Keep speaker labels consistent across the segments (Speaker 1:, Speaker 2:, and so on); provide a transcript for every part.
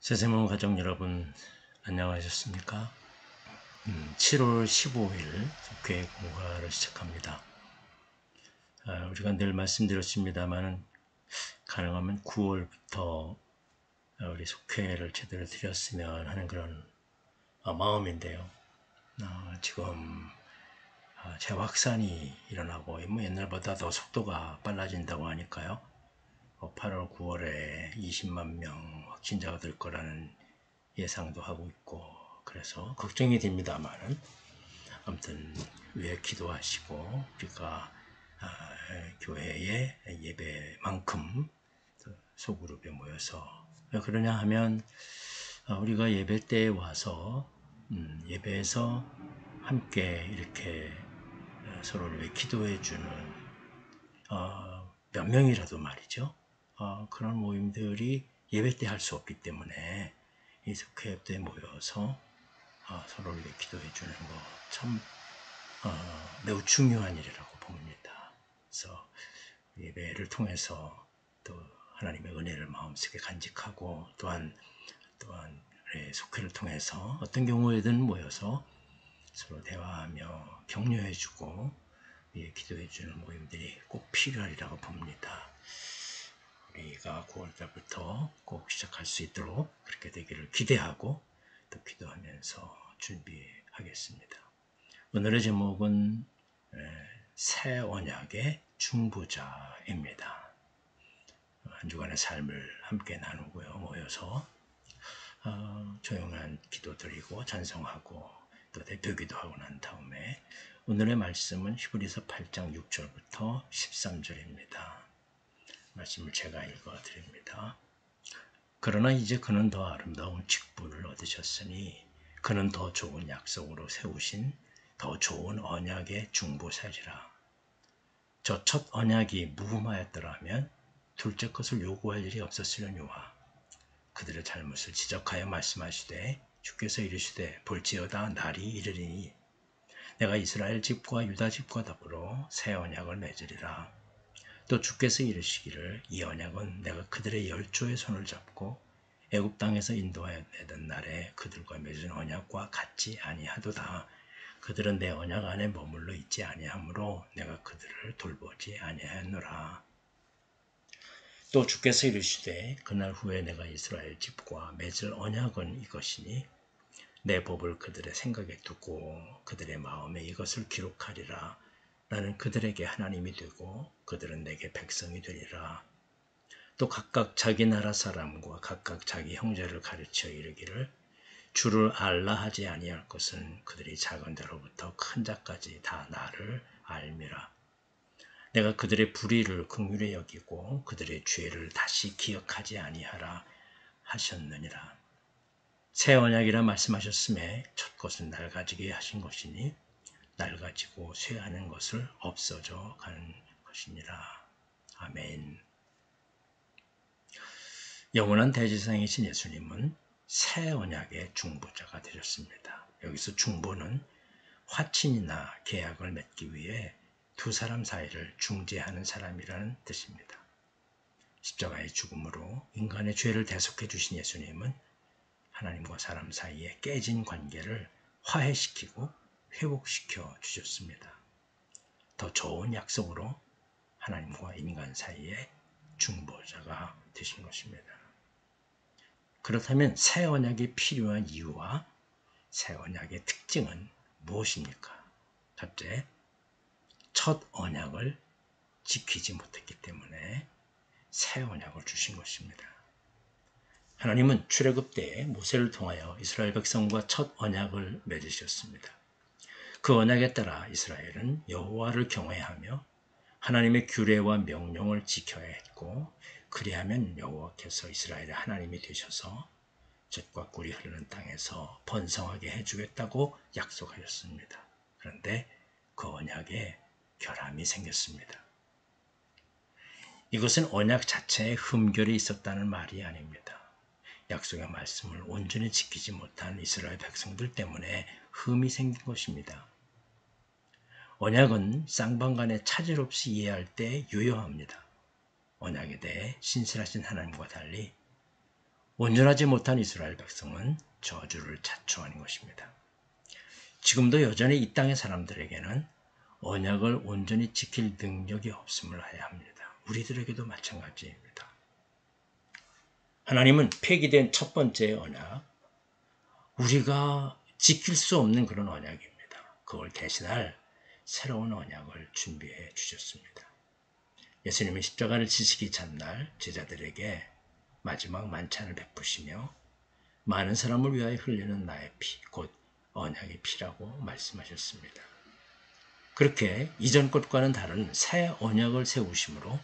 Speaker 1: 세세모 가족 여러분 안녕하셨습니까? 7월 15일 속회 공화를 시작합니다. 우리가 늘 말씀드렸습니다만 가능하면 9월부터 우리 속회를 제대로 드렸으면 하는 그런 마음인데요. 지금 재확산이 일어나고 옛날보다 더 속도가 빨라진다고 하니까요. 8월, 9월에 20만 명 확진자가 될 거라는 예상도 하고 있고 그래서 걱정이 됩니다만은 아무튼 위에 기도하시고 우리가 교회의 예배만큼 소그룹에 모여서 왜 그러냐 하면 우리가 예배 때에 와서 예배에서 함께 이렇게 서로를 위해 기도해 주는 몇 명이라도 말이죠. 그런 모임들이 예배 때 할 수 없기 때문에 이 속회 때 모여서 서로를 위해 기도해 주는 거 참 매우 중요한 일이라고 봅니다. 그래서 예배를 통해서 또 하나님의 은혜를 마음속에 간직하고 또한 속회를 통해서 어떤 경우에든 모여서 서로 대화하며 격려해 주고 기도해 주는 모임들이 꼭 필요하리라고 봅니다. 우리가 9월달부터 꼭 시작할 수 있도록 그렇게 되기를 기대하고 또 기도하면서 준비하겠습니다. 오늘의 제목은 새 언약의 중보자입니다. 한 주간의 삶을 함께 나누고요. 모여서 조용한 기도 드리고 찬송하고 또 대표기도 하고 난 다음에 오늘의 말씀은 히브리서 8장 6절부터 13절입니다. 말씀을 제가 읽어드립니다. 그러나 이제 그는 더 아름다운 직분을 얻으셨으니 그는 더 좋은 약속으로 세우신 더 좋은 언약의 중보자시라. 저 첫 언약이 무흠하였더라면 둘째 것을 요구할 일이 없었으려니와 그들의 잘못을 지적하여 말씀하시되 주께서 이르시되 볼지어다 날이 이르리니 내가 이스라엘 집과 유다 집과 더불어 새 언약을 맺으리라. 또 주께서 이르시기를 이 언약은 내가 그들의 열조의 손을 잡고 애굽 땅에서 인도하여 내던 날에 그들과 맺은 언약과 같지 아니하도다. 그들은 내 언약 안에 머물러 있지 아니하므로 내가 그들을 돌보지 아니하였노라. 또 주께서 이르시되 그날 후에 내가 이스라엘 집과 맺을 언약은 이것이니 내 법을 그들의 생각에 두고 그들의 마음에 이것을 기록하리라. 나는 그들에게 하나님이 되고 그들은 내게 백성이 되리라. 또 각각 자기 나라 사람과 각각 자기 형제를 가르쳐 이르기를 주를 알라 하지 아니할 것은 그들이 작은 자로부터 큰 자까지 다 나를 알미라. 내가 그들의 불의를 긍휼히 여기고 그들의 죄를 다시 기억하지 아니하라 하셨느니라. 새 언약이라 말씀하셨음에 첫 것은 낡아지게 하신 것이니 낡아지고 쇠하는 것을 없어져 가는 것이니라. 아멘. 영원한 대제사장이신 예수님은 새 언약의 중보자가 되셨습니다. 여기서 중보는 화친이나 계약을 맺기 위해 두 사람 사이를 중재하는 사람이라는 뜻입니다. 십자가의 죽음으로 인간의 죄를 대속해 주신 예수님은 하나님과 사람 사이에 깨진 관계를 화해시키고 회복시켜 주셨습니다. 더 좋은 약속으로 하나님과 인간 사이에 중보자가 되신 것입니다. 그렇다면 새 언약이 필요한 이유와 새 언약의 특징은 무엇입니까? 첫째, 첫 언약을 지키지 못했기 때문에 새 언약을 주신 것입니다. 하나님은 출애굽 때에 모세를 통하여 이스라엘 백성과 첫 언약을 맺으셨습니다. 그 언약에 따라 이스라엘은 여호와를 경외하며 하나님의 규례와 명령을 지켜야 했고 그리하면 여호와께서 이스라엘의 하나님이 되셔서 젖과 꿀이 흐르는 땅에서 번성하게 해주겠다고 약속하셨습니다. 그런데 그 언약에 결함이 생겼습니다. 이것은 언약 자체에 흠결이 있었다는 말이 아닙니다. 약속의 말씀을 온전히 지키지 못한 이스라엘 백성들 때문에 흠이 생긴 것입니다. 언약은 쌍방간에 차질 없이 이해할 때 유효합니다. 언약에 대해 신실하신 하나님과 달리 온전하지 못한 이스라엘 백성은 저주를 자초하는 것입니다. 지금도 여전히 이 땅의 사람들에게는 언약을 온전히 지킬 능력이 없음을 해야 합니다. 우리들에게도 마찬가지입니다. 하나님은 폐기된 첫 번째 언약, 우리가 지킬 수 없는 그런 언약입니다. 그걸 대신할 새로운 언약을 준비해 주셨습니다. 예수님이 십자가를 지시기 전날 제자들에게 마지막 만찬을 베푸시며 많은 사람을 위하여 흘리는 나의 피, 곧 언약의 피라고 말씀하셨습니다. 그렇게 이전 것과는 다른 새 언약을 세우심으로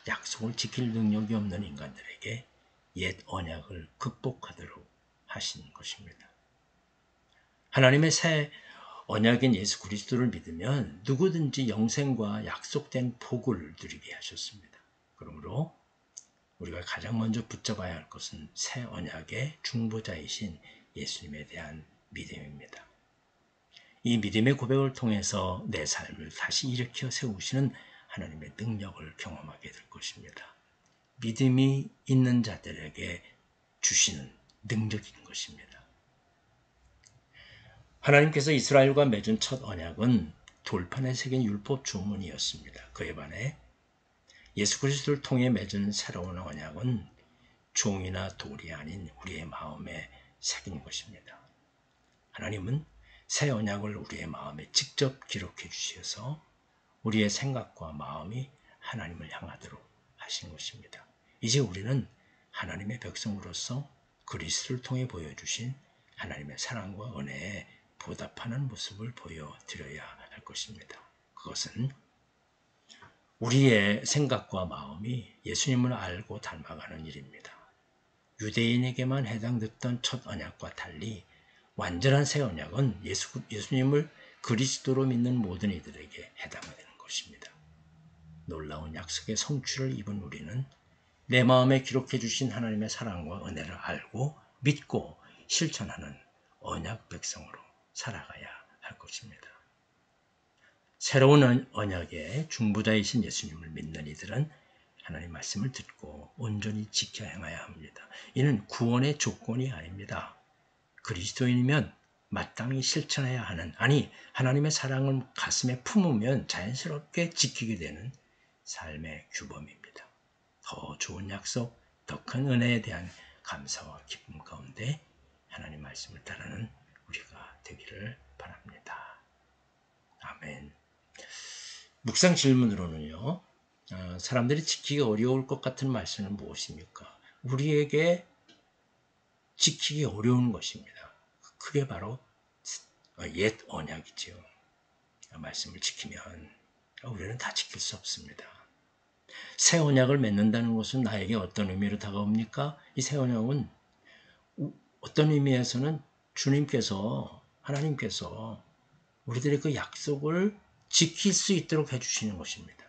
Speaker 1: 약속을 지킬 능력이 없는 인간들에게 옛 언약을 극복하도록 하신 것입니다. 하나님의 새 언약인 예수 그리스도를 믿으면 누구든지 영생과 약속된 복을 누리게 하셨습니다. 그러므로 우리가 가장 먼저 붙잡아야 할 것은 새 언약의 중보자이신 예수님에 대한 믿음입니다. 이 믿음의 고백을 통해서 내 삶을 다시 일으켜 세우시는 하나님의 능력을 경험하게 될 것입니다. 믿음이 있는 자들에게 주시는 능력인 것입니다. 하나님께서 이스라엘과 맺은 첫 언약은 돌판에 새긴 율법 주문이었습니다. 그에 반해 예수 그리스도를 통해 맺은 새로운 언약은 종이나 돌이 아닌 우리의 마음에 새긴 것입니다. 하나님은 새 언약을 우리의 마음에 직접 기록해 주셔서 우리의 생각과 마음이 하나님을 향하도록 하신 것입니다. 이제 우리는 하나님의 백성으로서 그리스도를 통해 보여주신 하나님의 사랑과 은혜에 보답하는 모습을 보여드려야 할 것입니다. 그것은 우리의 생각과 마음이 예수님을 알고 닮아가는 일입니다. 유대인에게만 해당됐던 첫 언약과 달리 완전한 새 언약은 예수님을 그리스도로 믿는 모든 이들에게 해당되는 것입니다. 놀라운 약속의 성취를 입은 우리는 내 마음에 기록해 주신 하나님의 사랑과 은혜를 알고 믿고 실천하는 언약 백성으로 살아가야 할 것입니다. 새로운 언약의 중보자이신 예수님을 믿는 이들은 하나님 말씀을 듣고 온전히 지켜 행해야 합니다. 이는 구원의 조건이 아닙니다. 그리스도인이면 마땅히 실천해야 하는, 아니 하나님의 사랑을 가슴에 품으면 자연스럽게 지키게 되는 삶의 규범입니다. 더 좋은 약속, 더 큰 은혜에 대한 감사와 기쁨 가운데 하나님 말씀을 따르는 우리가 되기를 바랍니다. 아멘. 묵상 질문으로는요, 사람들이 지키기 어려울 것 같은 말씀은 무엇입니까? 우리에게 지키기 어려운 것입니다. 그게 바로 옛 언약이지요. 말씀을 지키면 우리는 다 지킬 수 없습니다. 새 언약을 맺는다는 것은 나에게 어떤 의미로 다가옵니까? 이 새 언약은 어떤 의미에서는 하나님께서 우리들의 그 약속을 지킬 수 있도록 해주시는 것입니다.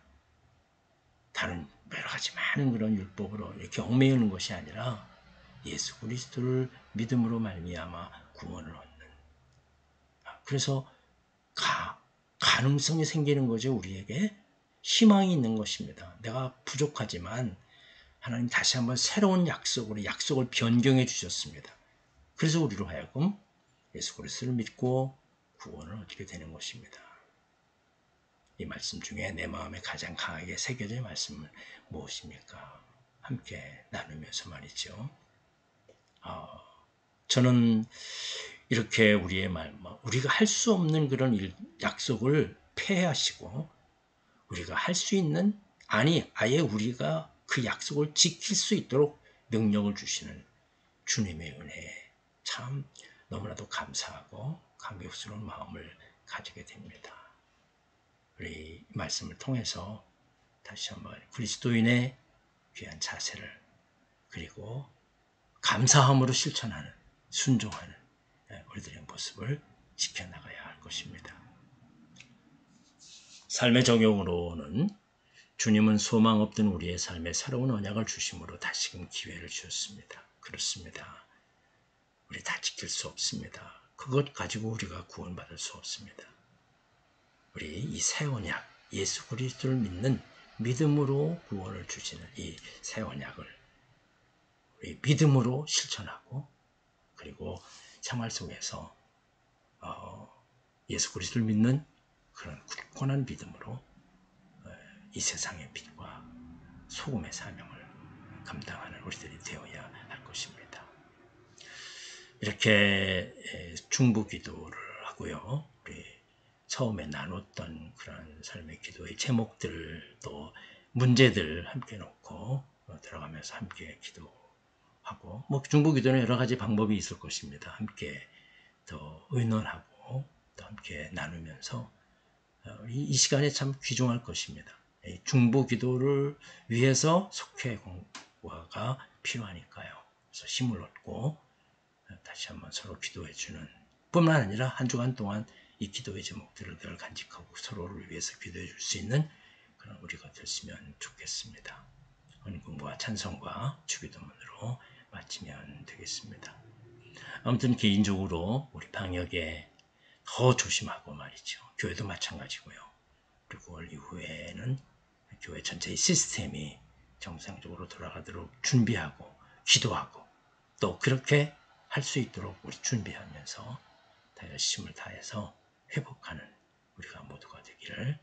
Speaker 1: 다른 여러 가지 많은 그런 율법으로 이렇게 얽매이는 것이 아니라 예수 그리스도를 믿음으로 말미암아 구원을 얻는. 그래서 가능성이 생기는 거죠. 우리에게 희망이 있는 것입니다. 내가 부족하지만 하나님 다시 한번 새로운 약속을 변경해 주셨습니다. 그래서 우리로 하여금 예수 그리스도를 믿고 구원을 얻게 되는 것입니다. 이 말씀 중에 내 마음에 가장 강하게 새겨진 말씀은 무엇입니까? 함께 나누면서 말이죠. 저는 이렇게 우리가 할 수 없는 그런 약속을 폐하시고 우리가 할 수 있는, 아예 우리가 그 약속을 지킬 수 있도록 능력을 주시는 주님의 은혜에 참 너무나도 감사하고 감격스러운 마음을 가지게 됩니다. 우리 말씀을 통해서 다시 한번 그리스도인의 귀한 자세를, 그리고 감사함으로 실천하는, 순종하는 우리들의 모습을 지켜나가야 할 것입니다. 삶의 적용으로는 주님은 소망 없던 우리의 삶에 새로운 언약을 주심으로 다시금 기회를 주셨습니다. 그렇습니다. 우리 다 지킬 수 없습니다. 그것 가지고 우리가 구원받을 수 없습니다. 우리 이 새 언약, 예수 그리스도를 믿는 믿음으로 구원을 주시는 이 새 언약을 우리 믿음으로 실천하고 그리고 생활 속에서 예수 그리스도를 믿는 그런 굳건한 믿음으로 이 세상의 빛과 소금의 사명을 감당하는 우리들이 되어야 할 것입니다. 이렇게 중보 기도를 하고요. 우리 처음에 나눴던 그런 삶의 기도의 제목들 또 문제들 함께 놓고 들어가면서 함께 기도하고 뭐 중보 기도는 여러 가지 방법이 있을 것입니다. 함께 더 의논하고 또 함께 나누면서 이 시간에 참 귀중할 것입니다. 중보 기도를 위해서 속회 공부가 필요하니까요. 그래서 힘을 얻고 다시 한번 서로 기도해주는 뿐만 아니라 한 주간 동안 이 기도의 제목들을 늘 간직하고 서로를 위해서 기도해 줄 수 있는 그런 우리가 됐으면 좋겠습니다. 오늘 공부와 찬송과 주기도문으로 마치면 되겠습니다. 아무튼 개인적으로 우리 방역에 더 조심하고 말이죠. 교회도 마찬가지고요. 그리고 9월 이후에는 교회 전체의 시스템이 정상적으로 돌아가도록 준비하고 기도하고 또 그렇게 할 수 있도록 우리 준비하면서 다 열심을 다해서 회복하는 우리가 모두가 되기를